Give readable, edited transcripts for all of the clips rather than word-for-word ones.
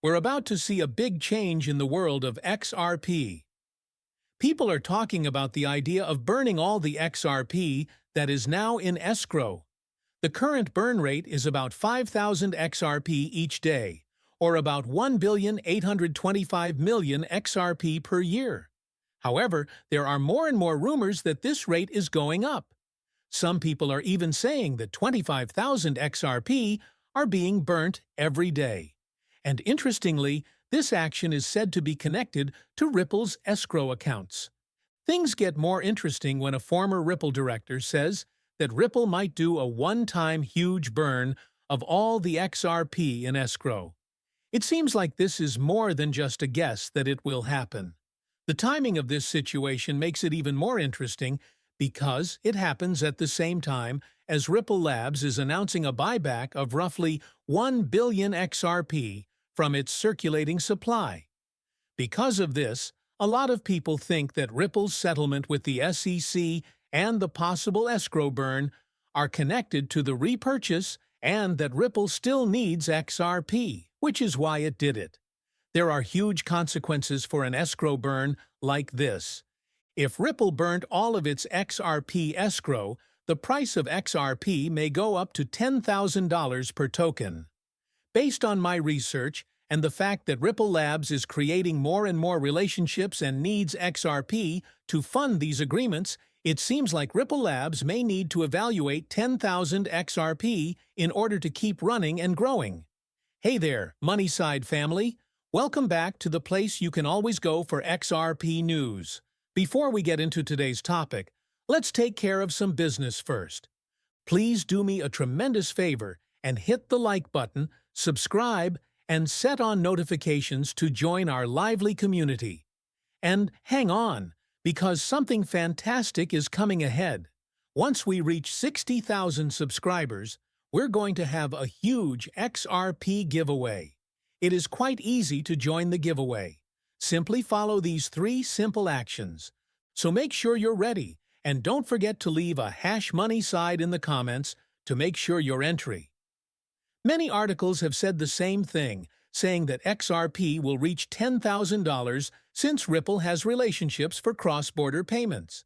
We're about to see a big change in the world of XRP. People are talking about the idea of burning all the XRP that is now in escrow. The current burn rate is about 5,000 XRP each day, or about 1,825,000,000 XRP per year. However, there are more and more rumors that this rate is going up. Some people are even saying that 25,000 XRP are being burnt every day. And interestingly, this action is said to be connected to Ripple's escrow accounts. Things get more interesting when a former Ripple director says that Ripple might do a one-time huge burn of all the XRP in escrow. It seems like this is more than just a guess that it will happen. The timing of this situation makes it even more interesting because it happens at the same time as Ripple Labs is announcing a buyback of roughly 1 billion XRP from its circulating supply. Because of this, a lot of people think that Ripple's settlement with the SEC and the possible escrow burn are connected to the repurchase and that Ripple still needs XRP, which is why it did it. There are huge consequences for an escrow burn like this. If Ripple burnt all of its XRP escrow, the price of XRP may go up to $10,000 per token. Based on my research and the fact that Ripple Labs is creating more and more relationships and needs XRP to fund these agreements, it seems like Ripple Labs may need to evaluate 10,000 XRP in order to keep running and growing. Hey there, Moneyside family! Welcome back to the place you can always go for XRP news. Before we get into today's topic, let's take care of some business first. Please do me a tremendous favor and hit the like button, subscribe, and set on notifications to join our lively community. And hang on, because something fantastic is coming ahead. Once we reach 60,000 subscribers, we're going to have a huge XRP giveaway. It is quite easy to join the giveaway. Simply follow these 3 simple actions. So make sure you're ready, and don't forget to leave a #Moneyside in the comments to make sure your entry. Many articles have said the same thing, saying that XRP will reach $10,000 since Ripple has relationships for cross-border payments.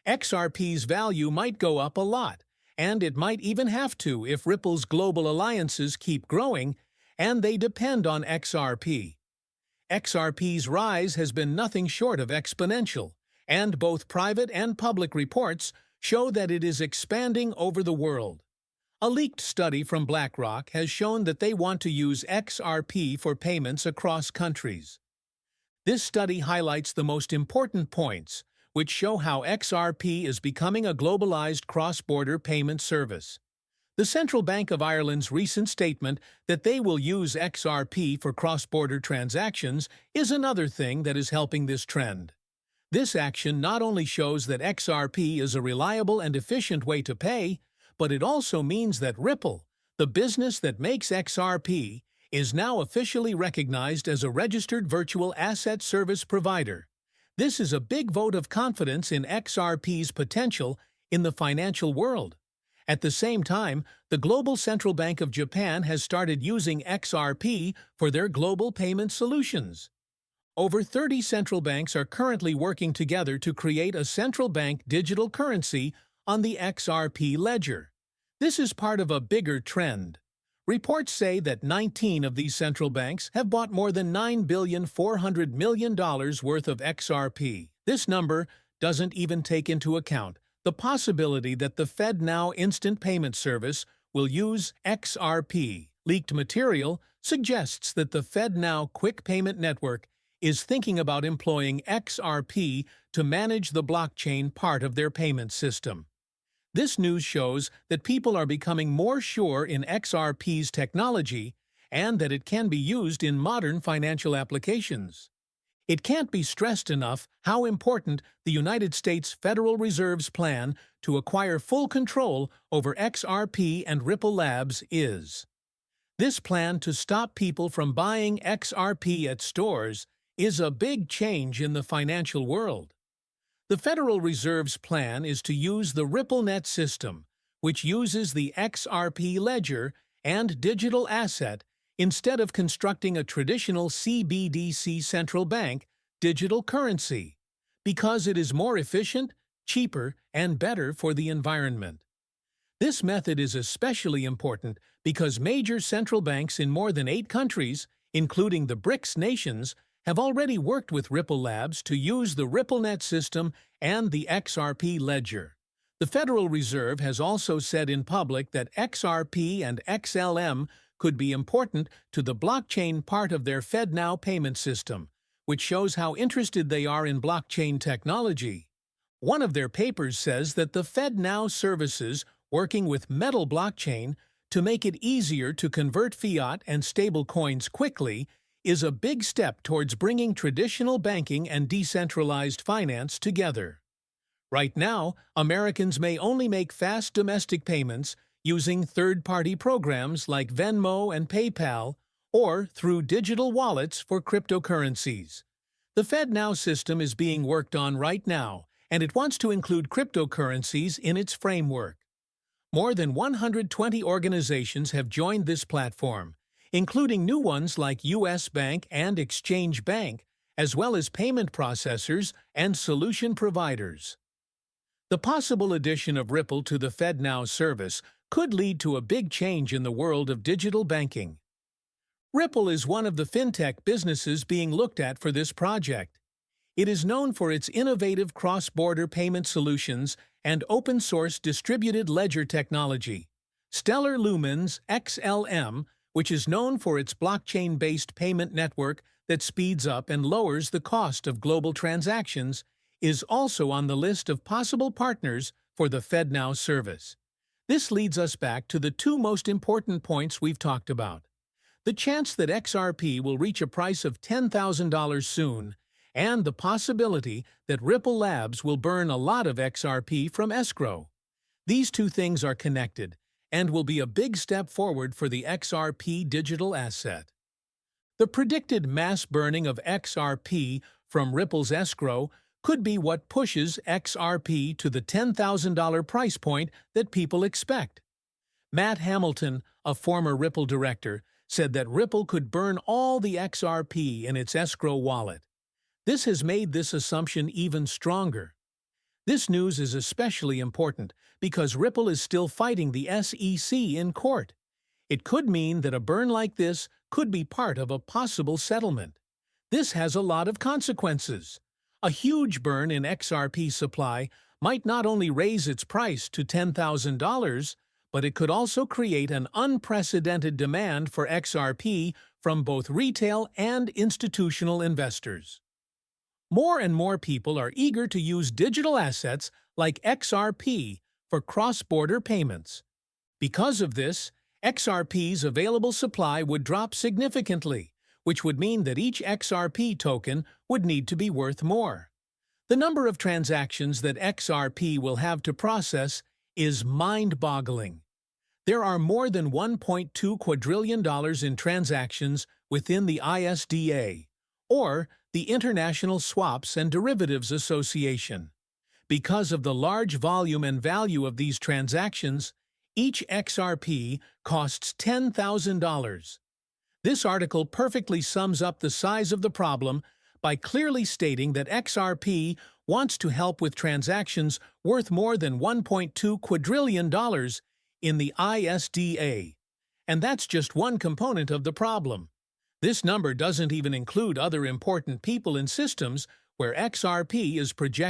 XRP's value might go up a lot, and it might even have to if Ripple's global alliances keep growing, and they depend on XRP. XRP's rise has been nothing short of exponential, and both private and public reports show that it is expanding over the world. A leaked study from BlackRock has shown that they want to use XRP for payments across countries. This study highlights the most important points, which show how XRP is becoming a globalized cross-border payment service. The Central Bank of Ireland's recent statement that they will use XRP for cross-border transactions is another thing that is helping this trend. This action not only shows that XRP is a reliable and efficient way to pay, but it also means that Ripple, the business that makes XRP, is now officially recognized as a registered virtual asset service provider. This is a big vote of confidence in XRP's potential in the financial world. At the same time, the Global Central Bank of Japan has started using XRP for their global payment solutions. Over 30 central banks are currently working together to create a central bank digital currency on the XRP ledger. This is part of a bigger trend. Reports say that 19 of these central banks have bought more than $9,400,000,000 worth of XRP. This number doesn't even take into account the possibility that the FedNow instant payment service will use XRP. Leaked material suggests that the FedNow quick payment network is thinking about employing XRP to manage the blockchain part of their payment system. This news shows that people are becoming more sure in XRP's technology and that it can be used in modern financial applications. It can't be stressed enough how important the United States Federal Reserve's plan to acquire full control over XRP and Ripple Labs is. This plan to stop people from buying XRP at stores is a big change in the financial world. The Federal Reserve's plan is to use the RippleNet system, which uses the XRP ledger and digital asset instead of constructing a traditional CBDC central bank digital currency, because it is more efficient, cheaper, and better for the environment. This method is especially important because major central banks in more than 8 countries, including the BRICS nations, have already worked with Ripple Labs to use the RippleNet system and the XRP ledger. The Federal Reserve has also said in public that XRP and XLM could be important to the blockchain part of their FedNow payment system, which shows how interested they are in blockchain technology. One of their papers says that the FedNow services working with Metal blockchain to make it easier to convert fiat and stablecoins quickly is a big step towards bringing traditional banking and decentralized finance together. Right now, Americans may only make fast domestic payments using third-party programs like Venmo and PayPal or through digital wallets for cryptocurrencies. The FedNow system is being worked on right now, and it wants to include cryptocurrencies in its framework. More than 120 organizations have joined this platform, including new ones like US Bank and Exchange Bank, as well as payment processors and solution providers. The possible addition of Ripple to the FedNow service could lead to a big change in the world of digital banking. Ripple is one of the fintech businesses being looked at for this project. It is known for its innovative cross-border payment solutions and open-source distributed ledger technology. Stellar Lumens XLM, which is known for its blockchain-based payment network that speeds up and lowers the cost of global transactions, is also on the list of possible partners for the FedNow service. This leads us back to the 2 most important points we've talked about: the chance that XRP will reach a price of $10,000 soon, and the possibility that Ripple Labs will burn a lot of XRP from escrow. These 2 things are connected and will be a big step forward for the XRP digital asset. The predicted mass burning of XRP from Ripple's escrow could be what pushes XRP to the $10,000 price point that people expect. Matt Hamilton, a former Ripple director, said that Ripple could burn all the XRP in its escrow wallet. This has made this assumption even stronger. This news is especially important because Ripple is still fighting the SEC in court. It could mean that a burn like this could be part of a possible settlement. This has a lot of consequences. A huge burn in XRP supply might not only raise its price to $10,000, but it could also create an unprecedented demand for XRP from both retail and institutional investors. More and more people are eager to use digital assets like XRP for cross-border payments. Because of this, XRP's available supply would drop significantly, which would mean that each XRP token would need to be worth more. The number of transactions that XRP will have to process is mind-boggling. There are more than $1.2 quadrillion in transactions within the ISDA, or the International Swaps and Derivatives Association. Because of the large volume and value of these transactions, each XRP costs $10,000. This article perfectly sums up the size of the problem by clearly stating that XRP wants to help with transactions worth more than $1.2 quadrillion in the ISDA. And that's just one component of the problem. This number doesn't even include other important people in systems where XRP is projected